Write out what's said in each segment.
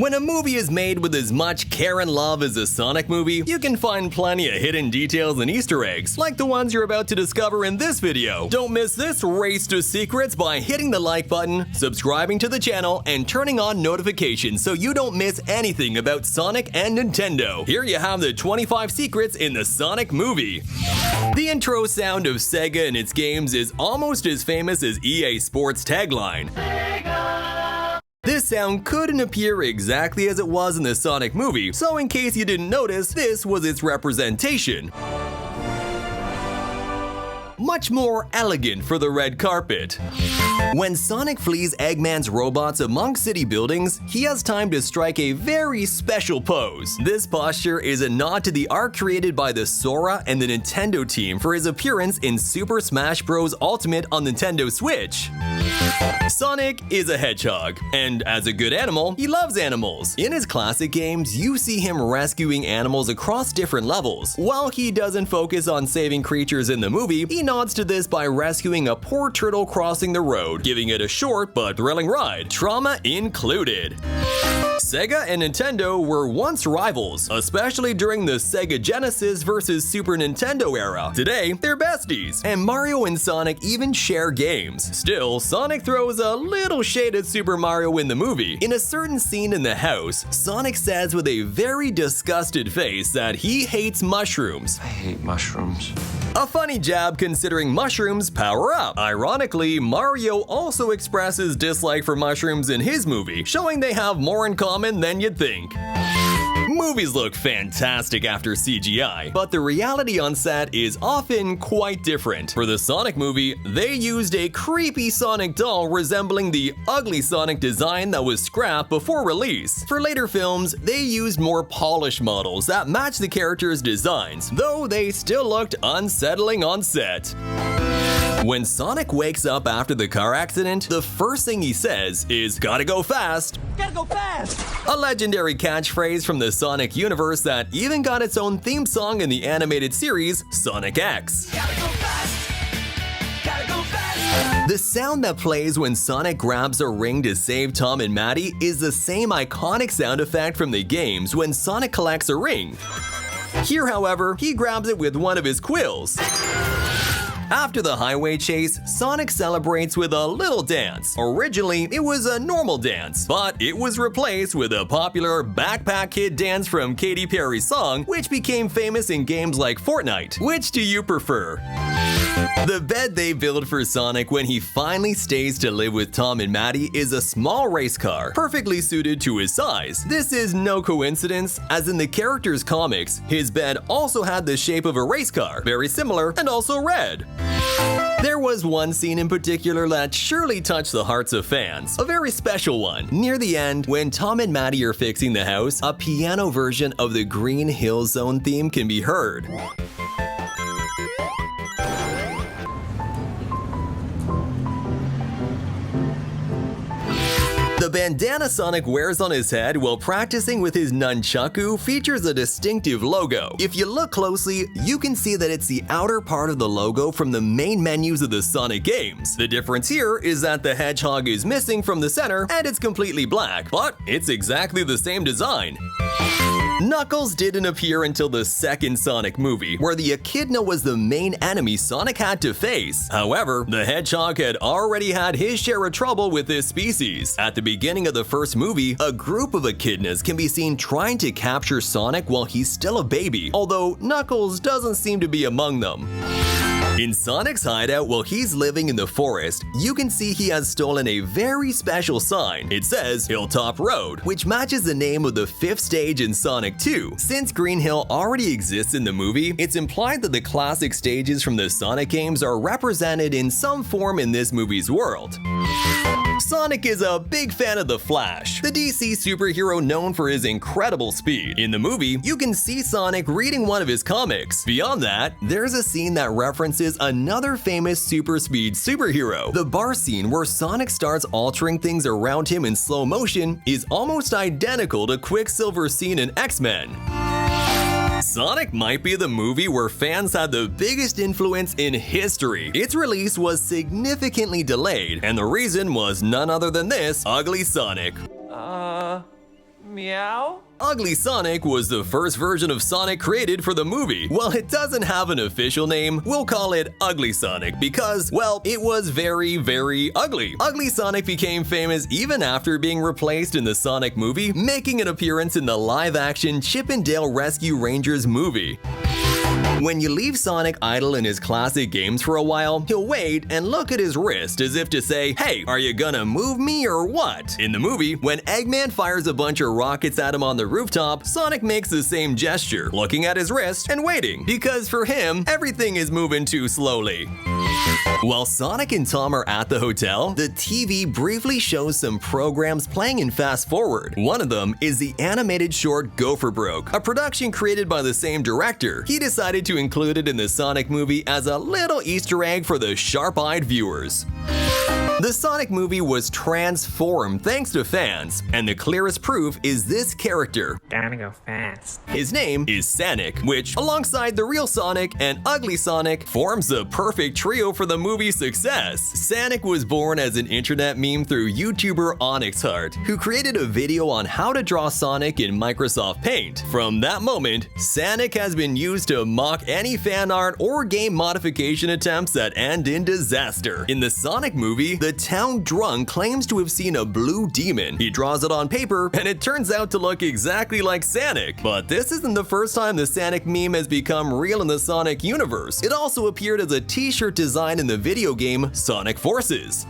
When a movie is made with as much care and love as a Sonic movie, you can find plenty of hidden details and Easter eggs, like the ones you're about to discover in this video. Don't miss this race to secrets by hitting the like button, subscribing to the channel, and turning on notifications so you don't miss anything about Sonic and Nintendo. Here you have the 25 secrets in the Sonic movie. The intro sound of Sega and its games is almost as famous as EA Sports' tagline. This sound couldn't appear exactly as it was in the Sonic movie, so in case you didn't notice, this was its representation. Much more elegant for the red carpet. When Sonic flees Eggman's robots among city buildings, he has time to strike a very special pose. This posture is a nod to the art created by the Sora and the Nintendo team for his appearance in Super Smash Bros. Ultimate on Nintendo Switch. Sonic is a hedgehog, and as a good animal, he loves animals. In his classic games, you see him rescuing animals across different levels. While he doesn't focus on saving creatures in the movie, he nods to this by rescuing a poor turtle crossing the road, giving it a short but thrilling ride, trauma included. Sega and Nintendo were once rivals, especially during the Sega Genesis versus Super Nintendo era. Today, they're besties, and Mario and Sonic even share games. Still, Sonic throws a little shade at Super Mario in the movie. In a certain scene in the house, Sonic says with a very disgusted face that he hates mushrooms. I hate mushrooms. A funny jab considering mushrooms power up. Ironically, Mario also expresses dislike for mushrooms in his movie, showing they have more in common than you'd think. Movies look fantastic after CGI, but the reality on set is often quite different. For the Sonic movie, they used a creepy Sonic doll resembling the ugly Sonic design that was scrapped before release. For later films, they used more polished models that matched the characters' designs, though they still looked unsettling on set. When Sonic wakes up after the car accident, the first thing he says is, "Gotta go fast." Gotta go fast! A legendary catchphrase from the Sonic universe that even got its own theme song in the animated series, Sonic X. Gotta go fast! Gotta go fast! The sound that plays when Sonic grabs a ring to save Tom and Maddie is the same iconic sound effect from the games when Sonic collects a ring. Here, however, he grabs it with one of his quills. After the highway chase, Sonic celebrates with a little dance. Originally, it was a normal dance, but it was replaced with a popular Backpack Kid dance from Katy Perry's song, which became famous in games like Fortnite. Which do you prefer? The bed they build for Sonic when he finally stays to live with Tom and Maddie is a small race car, perfectly suited to his size. This is no coincidence, as in the character's comics, his bed also had the shape of a race car, very similar and also red. There was one scene in particular that surely touched the hearts of fans, a very special one. Near the end, when Tom and Maddie are fixing the house, a piano version of the Green Hill Zone theme can be heard. The bandana Sonic wears on his head while practicing with his nunchaku features a distinctive logo. If you look closely, you can see that it's the outer part of the logo from the main menus of the Sonic games. The difference here is that the hedgehog is missing from the center and it's completely black, but it's exactly the same design. Knuckles didn't appear until the second Sonic movie, where the Echidna was the main enemy Sonic had to face. However, the Hedgehog had already had his share of trouble with this species. At the beginning of the first movie, a group of Echidnas can be seen trying to capture Sonic while he's still a baby, although Knuckles doesn't seem to be among them. In Sonic's hideout while he's living in the forest, you can see he has stolen a very special sign. It says Hilltop Road, which matches the name of the 5th stage in Sonic 2. Since Green Hill already exists in the movie, it's implied that the classic stages from the Sonic games are represented in some form in this movie's world. Sonic is a big fan of the Flash, the DC superhero known for his incredible speed. In the movie, you can see Sonic reading one of his comics. Beyond that, there's a scene that references another famous super speed superhero. The bar scene where Sonic starts altering things around him in slow motion is almost identical to Quicksilver's scene in X-Men. Sonic might be the movie where fans had the biggest influence in history. Its release was significantly delayed, and the reason was none other than this ugly Sonic. Meow? Ugly Sonic was the first version of Sonic created for the movie. While it doesn't have an official name, we'll call it Ugly Sonic because, well, it was very, very ugly. Ugly Sonic became famous even after being replaced in the Sonic movie, making an appearance in the live-action Chip and Dale Rescue Rangers movie. When you leave Sonic idle in his classic games for a while, he'll wait and look at his wrist as if to say, "Hey, are you gonna move me or what?" In the movie, when Eggman fires a bunch of rockets at him on the rooftop, Sonic makes the same gesture, looking at his wrist and waiting, because for him, everything is moving too slowly. While Sonic and Tom are at the hotel, the TV briefly shows some programs playing in fast forward. One of them is the animated short Gopher Broke, a production created by the same director. He decided to include it in the Sonic movie as a little Easter egg for the sharp-eyed viewers. The Sonic movie was transformed thanks to fans, and the clearest proof is this character. Gotta go fast. His name is Sonic, which, alongside the real Sonic and Ugly Sonic, forms the perfect trio for the movie's success. Sonic was born as an internet meme through YouTuber OnyxHeart, who created a video on how to draw Sonic in Microsoft Paint. From that moment, Sonic has been used to mock any fan art or game modification attempts that end in disaster. In the Sonic movie, the town drunk claims to have seen a blue demon. He draws it on paper, and it turns out to look exactly like Sonic. But this isn't the first time the Sonic meme has become real in the Sonic universe. It also appeared as a t-shirt design in the video game Sonic Forces.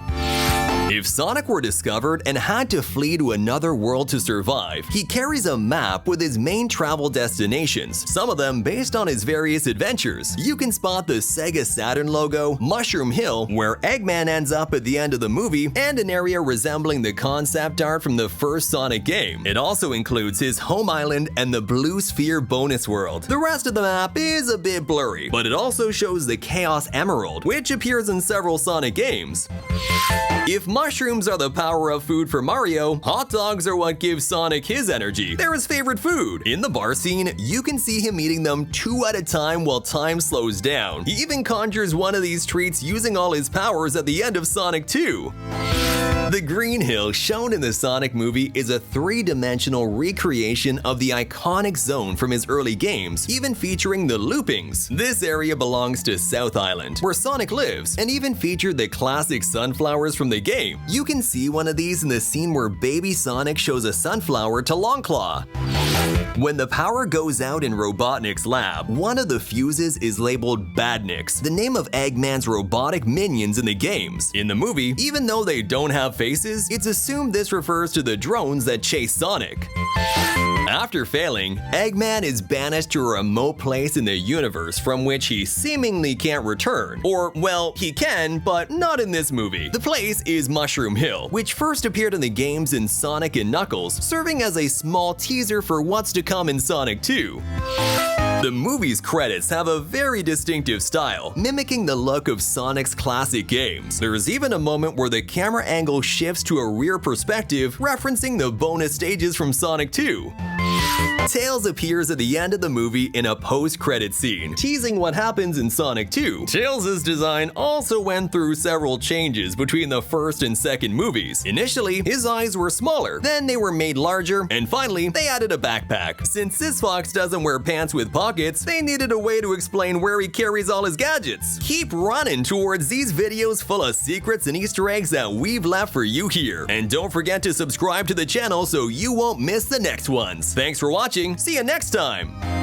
If Sonic were discovered and had to flee to another world to survive, he carries a map with his main travel destinations, some of them based on his various adventures. You can spot the Sega Saturn logo, Mushroom Hill, where Eggman ends up at the end of the movie, and an area resembling the concept art from the first Sonic game. It also includes his home island and the Blue Sphere bonus world. The rest of the map is a bit blurry, but it also shows the Chaos Emerald, which appears in several Sonic games. If mushrooms are the power-up food for Mario, hot dogs are what gives Sonic his energy. They're his favorite food. In the bar scene, you can see him eating them 2 at a time while time slows down. He even conjures one of these treats using all his powers at the end of Sonic 2. The Green Hill shown in the Sonic movie is a 3-dimensional recreation of the iconic zone from his early games, even featuring the loopings. This area belongs to South Island, where Sonic lives, and even featured the classic sunflowers from the game. You can see one of these in the scene where baby Sonic shows a sunflower to Longclaw. When the power goes out in Robotnik's lab, one of the fuses is labeled Badniks, the name of Eggman's robotic minions in the games. In the movie, even though they don't have faces, it's assumed this refers to the drones that chase Sonic. After failing, Eggman is banished to a remote place in the universe from which he seemingly can't return. Or, well, he can, but not in this movie. The place is Mushroom Hill, which first appeared in the games in Sonic and Knuckles, serving as a small teaser for what's to come in Sonic 2. The movie's credits have a very distinctive style, mimicking the look of Sonic's classic games. There's even a moment where the camera angle shifts to a rear perspective, referencing the bonus stages from Sonic 2. Tails appears at the end of the movie in a post-credit scene, teasing what happens in Sonic 2. Tails' design also went through several changes between the first and second movies. Initially, his eyes were smaller, then they were made larger, and finally, they added a backpack. Since this fox doesn't wear pants with pockets, they needed a way to explain where he carries all his gadgets. Keep running towards these videos full of secrets and Easter eggs that we've left for you here. And don't forget to subscribe to the channel so you won't miss the next ones. Thanks for watching. See you next time!